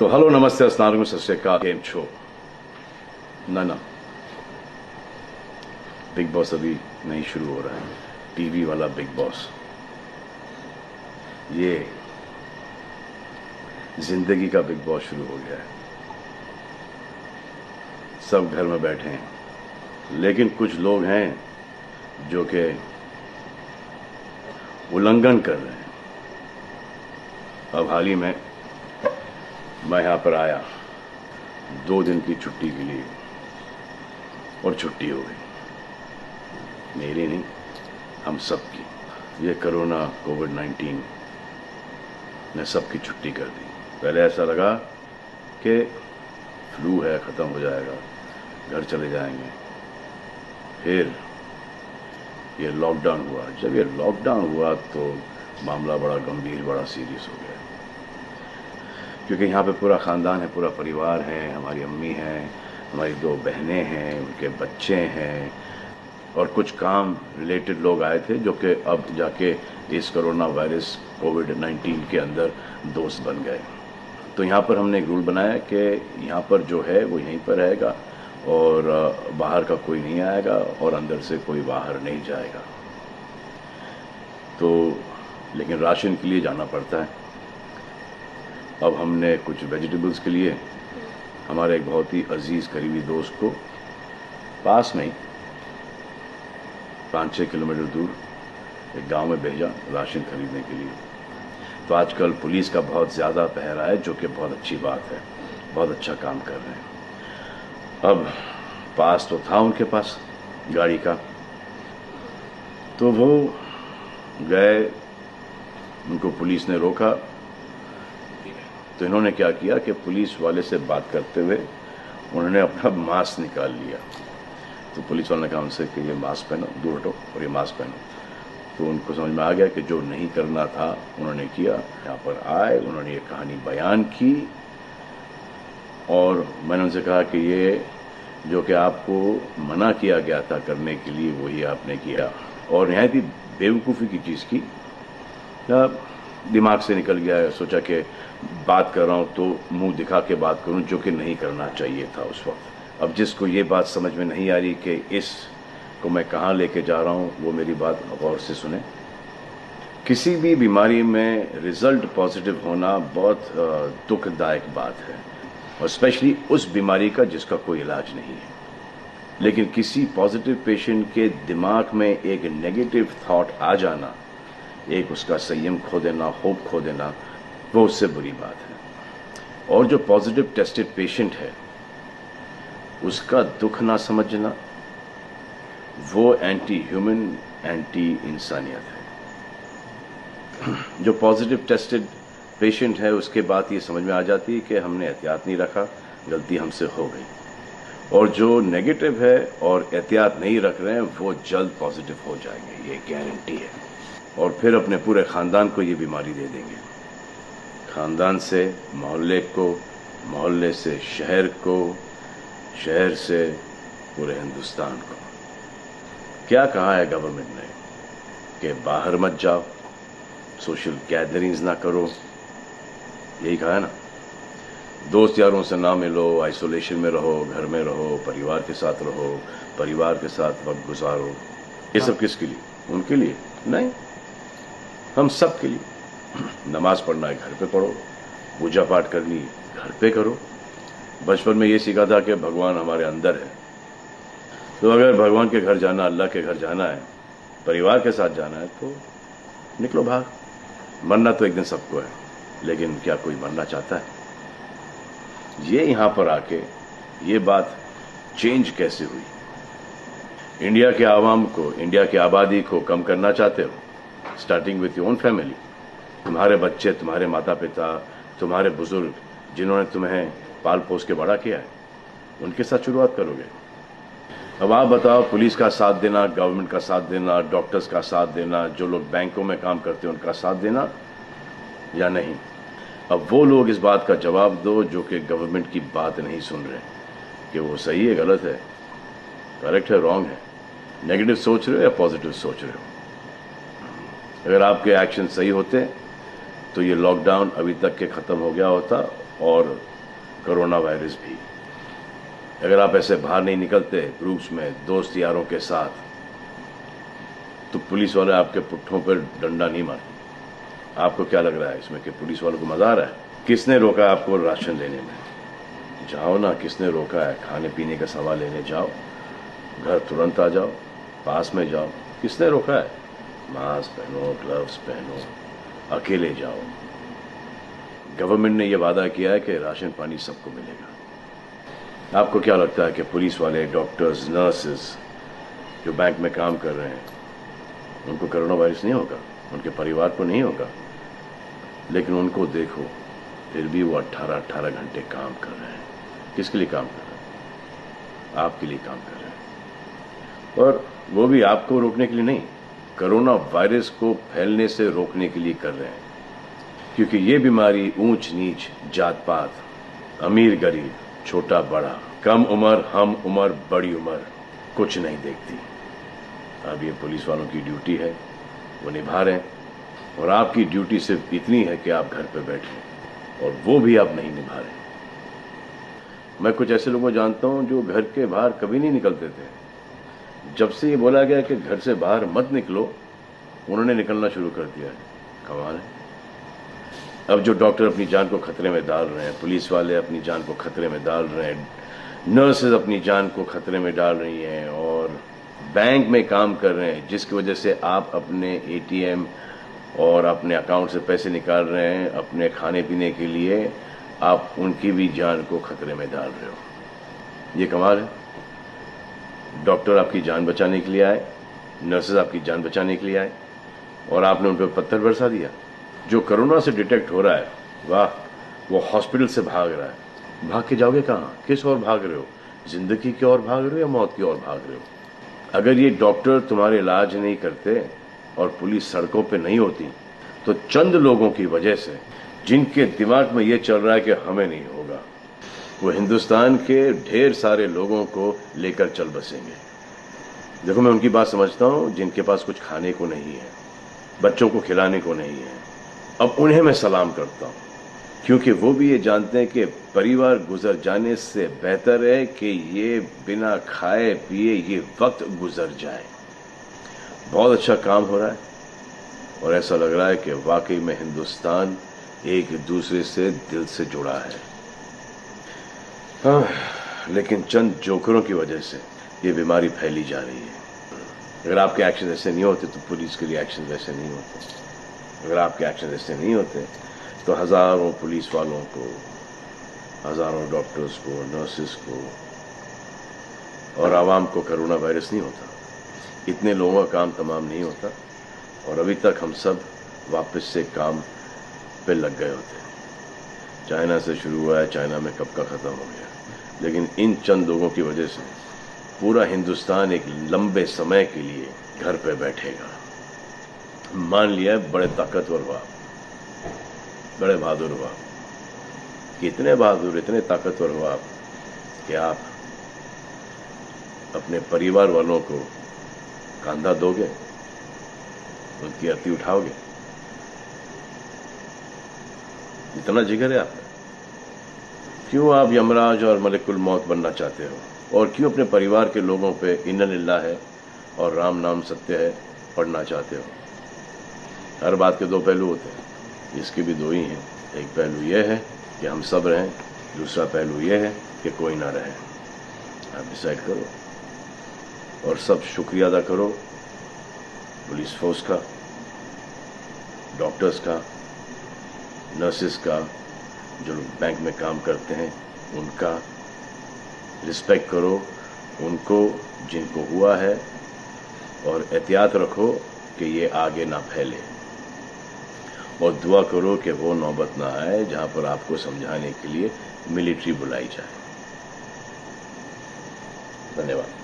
तो हेलो नमस्ते अस्सलाम सत श्री अकाल गेम शो ना बिग बॉस अभी नहीं शुरू हो रहा है। टीवी वाला बिग बॉस, ये जिंदगी का बिग बॉस शुरू हो गया है। सब घर में बैठे हैं, लेकिन कुछ लोग हैं जो कि उल्लंघन कर रहे हैं। अब हाल ही में मैं यहां पर आया 2 दिन की छुट्टी के लिए, और छुट्टी हो गई। मेरी नहीं, हम सब की। ये कोरोना कोविड-19 ने सबकी छुट्टी कर दी। पहले ऐसा लगा कि फ्लू है, ख़त्म हो जाएगा, घर चले जाएंगे। फिर ये लॉकडाउन हुआ। जब ये लॉकडाउन हुआ तो मामला बड़ा गंभीर, बड़ा सीरियस हो गया, क्योंकि यहाँ पे पूरा ख़ानदान है, पूरा परिवार है। हमारी अम्मी हैं, हमारी 2 बहनें हैं, उनके बच्चे हैं, और कुछ काम रिलेटेड लोग आए थे जो कि अब जाके इस कोरोना वायरस कोविड-19 के अंदर दोस्त बन गए। तो यहाँ पर हमने एक रूल बनाया कि यहाँ पर जो है वो यहीं पर रहेगा, और बाहर का कोई नहीं आएगा, और अंदर से कोई बाहर नहीं जाएगा। तो लेकिन राशन के लिए जाना पड़ता है। अब हमने कुछ वेजिटेबल्स के लिए हमारे एक बहुत ही अजीज़ करीबी दोस्त को पास में ही 5-6 किलोमीटर दूर एक गांव में भेजा राशन खरीदने के लिए। तो आजकल पुलिस का बहुत ज़्यादा पहरा है, जो कि बहुत अच्छी बात है, बहुत अच्छा काम कर रहे हैं। अब पास तो था उनके पास गाड़ी का, तो वो गए, उनको पुलिस ने रोका। तो इन्होंने क्या किया कि पुलिस वाले से बात करते हुए उन्होंने अपना मास्क निकाल लिया। तो पुलिस वाले ने कहा उनसे कि ये मास्क पहनो, दूर हटो और ये मास्क पहनो। तो उनको समझ में आ गया कि जो नहीं करना था उन्होंने किया। यहाँ पर आए, उन्होंने ये कहानी बयान की, और मैंने उनसे कहा कि ये जो कि आपको मना किया गया था करने के लिए, वही आपने किया, और निहायत ही बेवकूफ़ी की चीज़ की। दिमाग से निकल गया। सोचा कि बात कर रहा हूँ तो मुंह दिखा के बात करूँ, जो कि नहीं करना चाहिए था उस वक्त। अब जिसको ये बात समझ में नहीं आ रही कि इस को मैं कहाँ लेके जा रहा हूँ, वो मेरी बात गौर से सुने। किसी भी बीमारी में रिजल्ट पॉजिटिव होना बहुत दुखदायक बात है, और स्पेशली उस बीमारी का जिसका कोई इलाज नहीं है। लेकिन किसी पॉजिटिव पेशेंट के दिमाग में एक नेगेटिव थॉट आ जाना, एक उसका संयम खो देना, होप खो देना, वो उससे बुरी बात है। और जो पॉजिटिव टेस्टेड पेशेंट है, उसका दुख ना समझना, वो एंटी ह्यूमन, एंटी इंसानियत है। जो पॉजिटिव टेस्टेड पेशेंट है, उसके बाद ये समझ में आ जाती है कि हमने एहतियात नहीं रखा, गलती हमसे हो गई। और जो नेगेटिव है और एहतियात नहीं रख रहे हैं, वो जल्द पॉजिटिव हो जाएंगे, ये गारंटी है। और फिर अपने पूरे ख़ानदान को ये बीमारी दे देंगे। ख़ानदान से मोहल्ले को, मोहल्ले से शहर को, शहर से पूरे हिंदुस्तान को। क्या कहा है गवर्नमेंट ने कि बाहर मत जाओ, सोशल गैदरिंग्स ना करो, यही कहा है ना। दोस्त यारों से ना मिलो, आइसोलेशन में रहो, घर में रहो, परिवार के साथ रहो, परिवार के साथ वक्त गुजारो। ये सब किसके लिए? उनके लिए नहीं, हम सब के लिए। नमाज पढ़ना है, घर पे पढ़ो। पूजा पाठ करनी है, घर पे करो। बचपन में ये सीखा था कि भगवान हमारे अंदर है। तो अगर भगवान के घर जाना, अल्लाह के घर जाना है, परिवार के साथ जाना है, तो निकलो बाहर। मरना तो एक दिन सबको है, लेकिन क्या कोई मरना चाहता है? ये यहाँ पर आके ये बात चेंज कैसे हुई? इंडिया के आवाम को, इंडिया की आबादी को कम करना चाहते हो? Starting with your own family. तुम्हारे बच्चे, तुम्हारे माता पिता, तुम्हारे बुजुर्ग, जिन्होंने तुम्हें पाल पोस के बड़ा किया है, उनके साथ शुरुआत करोगे। अब आप बताओ, पुलिस का साथ देना, गवर्नमेंट का साथ देना, डॉक्टर्स का साथ देना, जो लोग बैंकों में काम करते हैं उनका साथ देना या नहीं? अब वो लोग इस बात का जवाब दो जो कि गवर्नमेंट की बात नहीं सुन रहे, कि वो सही है, गलत है, करेक्ट है, रॉन्ग है, नेगेटिव सोच रहे हो या पॉजिटिव सोच रहे हो। अगर आपके एक्शन सही होते तो ये लॉकडाउन अभी तक के ख़त्म हो गया होता, और कोरोना वायरस भी। अगर आप ऐसे बाहर नहीं निकलते ग्रुप्स में दोस्त यारों के साथ, तो पुलिस वाले आपके पुट्ठों पर डंडा नहीं मारते। आपको क्या लग रहा है इसमें कि पुलिस वालों को मजा आ रहा है? किसने रोका आपको राशन लेने में? जाओ ना, किसने रोका है? खाने पीने का सामान लेने जाओ, घर तुरंत आ जाओ, पास में जाओ, किसने रोका है? मास्क पहनो, ग्लव्स पहनो, अकेले जाओ। गवर्नमेंट ने यह वादा किया है कि राशन पानी सबको मिलेगा। आपको क्या लगता है कि पुलिस वाले, डॉक्टर्स, नर्सेस जो बैंक में काम कर रहे हैं, उनको कोरोना वायरस नहीं होगा? उनके परिवार को नहीं होगा? लेकिन उनको देखो, फिर भी वो 18-18 घंटे काम कर रहे हैं। किसके लिए काम कर रहे हैं? आपके लिए काम कर रहे हैं। और वो भी आपको रोकने के लिए नहीं, कोरोना वायरस को फैलने से रोकने के लिए कर रहे हैं। क्योंकि ये बीमारी ऊंच नीच, जात पात, अमीर गरीब, छोटा बड़ा, कम उम्र, हम उम्र, बड़ी उम्र कुछ नहीं देखती। अब ये पुलिस वालों की ड्यूटी है, वो निभा रहे हैं। और आपकी ड्यूटी सिर्फ इतनी है कि आप घर पे बैठे, और वो भी आप नहीं निभा रहे। मैं कुछ ऐसे लोगों को जानता हूं जो घर के बाहर कभी नहीं निकलते थे। जब से ये बोला गया कि घर से बाहर मत निकलो, उन्होंने निकलना शुरू कर दिया है। कमाल है। अब जो डॉक्टर अपनी जान को खतरे में डाल रहे हैं, पुलिस वाले अपनी जान को खतरे में डाल रहे हैं, नर्सेज अपनी जान को खतरे में डाल रही हैं, और बैंक में काम कर रहे हैं, जिसकी वजह से आप अपने एटीएम और अपने अकाउंट से पैसे निकाल रहे हैं अपने खाने पीने के लिए, आप उनकी भी जान को खतरे में डाल रहे हो। ये कमाल है। डॉक्टर आपकी जान बचाने के लिए आए, नर्सेज आपकी जान बचाने के लिए आए, और आपने उन पर पत्थर बरसा दिया। जो कोरोना से डिटेक्ट हो रहा है, वाह, वो हॉस्पिटल से भाग रहा है। भाग के जाओगे कहाँ? किस ओर भाग रहे हो? जिंदगी की ओर भाग रहे हो या मौत की ओर भाग रहे हो? अगर ये डॉक्टर तुम्हारे इलाज नहीं करते और पुलिस सड़कों पे नहीं होती, तो चंद लोगों की वजह से, जिनके दिमाग में ये चल रहा है कि हमें नहीं होगा, वो हिंदुस्तान के ढेर सारे लोगों को लेकर चल बसेंगे। देखो, मैं उनकी बात समझता हूं जिनके पास कुछ खाने को नहीं है, बच्चों को खिलाने को नहीं है। अब उन्हें मैं सलाम करता हूं, क्योंकि वो भी ये जानते हैं कि परिवार गुजर जाने से बेहतर है कि ये बिना खाए पिए ये वक्त गुजर जाए। बहुत अच्छा काम हो रहा है, और ऐसा लग रहा है कि वाकई में हिंदुस्तान एक दूसरे से दिल से जुड़ा है। हाँ, लेकिन चंद जोकरों की वजह से ये बीमारी फैली जा रही है। अगर आपके एक्शन ऐसे नहीं होते तो पुलिस के लिए एक्शन वैसे नहीं होते। अगर आपके एक्शन ऐसे नहीं होते तो हजारों पुलिस वालों को, हजारों डॉक्टर्स को, नर्सेस को और आवाम को कोरोना वायरस नहीं होता। इतने लोगों का काम तमाम नहीं होता, और अभी तक हम सब वापस से काम पे लग गए होते। चाइना से शुरू हुआ है, चाइना में कब का ख़त्म हो गया। लेकिन इन चंद लोगों की वजह से पूरा हिंदुस्तान एक लंबे समय के लिए घर पे बैठेगा। मान लिया बड़े ताकतवर हुआ, बड़े बहादुर हुआ, कितने बहादुर, इतने ताकतवर हुआ कि आप अपने परिवार वालों को कंधा दोगे, उनकी अर्थी उठाओगे। इतना जिगर है आप में? क्यों आप यमराज और मलिकुल मौत बनना चाहते हो? और क्यों अपने परिवार के लोगों पे इन्ना लिल्लाह है और राम नाम सत्य है पढ़ना चाहते हो? हर बात के दो पहलू होते हैं, इसके भी दो ही हैं। एक पहलू यह है कि हम सब रहें, दूसरा पहलू यह है कि कोई ना रहे। आप डिसाइड करो, और सब शुक्रिया अदा करो पुलिस फोर्स का, डॉक्टर्स का, नर्सेस का, जो लोग बैंक में काम करते हैं उनका। रिस्पेक्ट करो उनको जिनको हुआ है, और एहतियात रखो कि ये आगे ना फैले, और दुआ करो कि वो नौबत ना आए जहां पर आपको समझाने के लिए मिलिट्री बुलाई जाए। धन्यवाद।